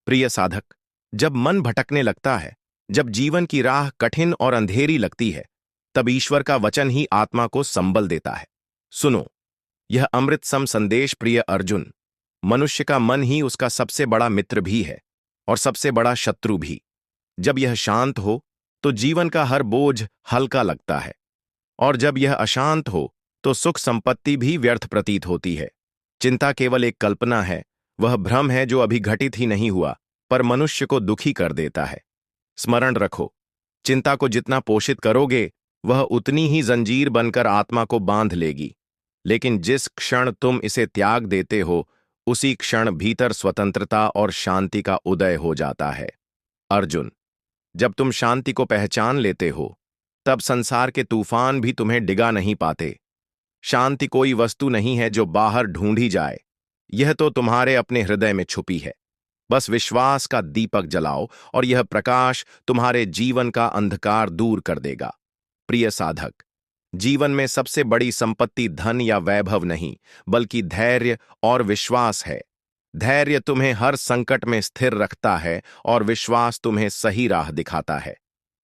प्रिय साधक, जब मन भटकने लगता है, जब जीवन की राह कठिन और अंधेरी लगती है, तब ईश्वर का वचन ही आत्मा को संबल देता है। सुनो, यह अमृत सम संदेश। प्रिय अर्जुन, मनुष्य का मन ही उसका सबसे बड़ा मित्र भी है और सबसे बड़ा शत्रु भी। जब यह शांत हो तो जीवन का हर बोझ हल्का लगता है, और जब यह अशांत हो तो सुख संपत्ति भी व्यर्थ प्रतीत होती है। चिंता केवल एक कल्पना है, वह भ्रम है जो अभी घटित ही नहीं हुआ, पर मनुष्य को दुखी कर देता है। स्मरण रखो, चिंता को जितना पोषित करोगे, वह उतनी ही जंजीर बनकर आत्मा को बांध लेगी। लेकिन जिस क्षण तुम इसे त्याग देते हो, उसी क्षण भीतर स्वतंत्रता और शांति का उदय हो जाता है। अर्जुन, जब तुम शांति को पहचान लेते हो, तब संसार के तूफान भी तुम्हें डिगा नहीं पाते। शांति कोई वस्तु नहीं है जो बाहर ढूंढी जाए, यह तो तुम्हारे अपने हृदय में छुपी है। बस विश्वास का दीपक जलाओ और यह प्रकाश तुम्हारे जीवन का अंधकार दूर कर देगा। प्रिय साधक, जीवन में सबसे बड़ी संपत्ति धन या वैभव नहीं, बल्कि धैर्य और विश्वास है। धैर्य तुम्हें हर संकट में स्थिर रखता है और विश्वास तुम्हें सही राह दिखाता है।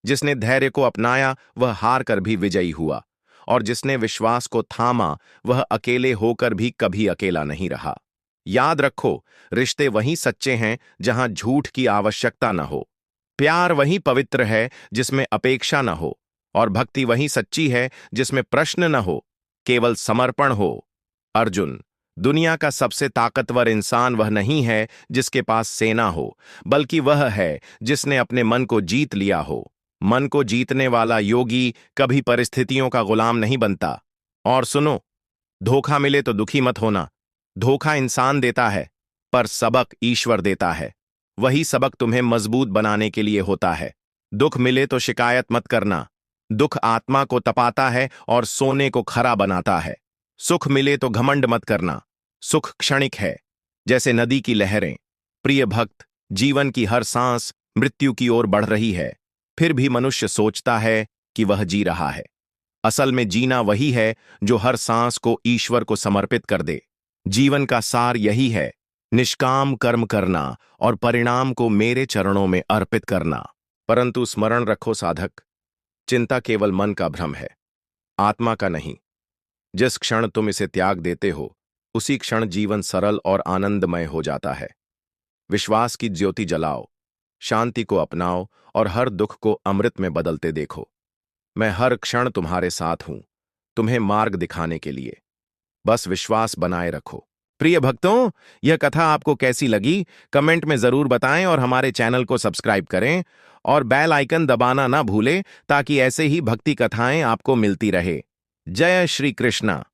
जिसने धैर्य को अपनाया वह हार कर भी विजयी हुआ, और जिसने विश्वास को थामा वह अकेले होकर भी कभी अकेला नहीं रहा। याद रखो, रिश्ते वहीं सच्चे हैं जहां झूठ की आवश्यकता न हो। प्यार वहीं पवित्र है जिसमें अपेक्षा न हो, और भक्ति वहीं सच्ची है जिसमें प्रश्न न हो, केवल समर्पण हो। अर्जुन, दुनिया का सबसे ताकतवर इंसान वह नहीं है जिसके पास सेना हो, बल्कि वह है जिसने अपने मन को जीत लिया हो। मन को जीतने वाला योगी कभी परिस्थितियों का गुलाम नहीं बनता। और सुनो, धोखा मिले तो दुखी मत होना। धोखा इंसान देता है, पर सबक ईश्वर देता है। वही सबक तुम्हें मजबूत बनाने के लिए होता है। दुख मिले तो शिकायत मत करना। दुख आत्मा को तपाता है और सोने को खरा बनाता है। सुख मिले तो घमंड मत करना। सुख क्षणिक है, जैसे नदी की लहरें। प्रिय भक्त, जीवन की हर सांस मृत्यु की ओर बढ़ रही है, फिर भी मनुष्य सोचता है कि वह जी रहा है। असल में जीना वही है जो हर सांस को ईश्वर को समर्पित कर दे। जीवन का सार यही है, निष्काम कर्म करना और परिणाम को मेरे चरणों में अर्पित करना। परंतु स्मरण रखो साधक, चिंता केवल मन का भ्रम है, आत्मा का नहीं। जिस क्षण तुम इसे त्याग देते हो, उसी क्षण जीवन सरल और आनंदमय हो जाता है। विश्वास की ज्योति जलाओ, शांति को अपनाओ और हर दुख को अमृत में बदलते देखो। मैं हर क्षण तुम्हारे साथ हूं, तुम्हें मार्ग दिखाने के लिए। बस विश्वास बनाए रखो। प्रिय भक्तों, यह कथा आपको कैसी लगी कमेंट में जरूर बताएं, और हमारे चैनल को सब्सक्राइब करें और बेल आइकन दबाना ना भूलें, ताकि ऐसे ही भक्ति कथाएं आपको मिलती रहे। जय श्री कृष्णा।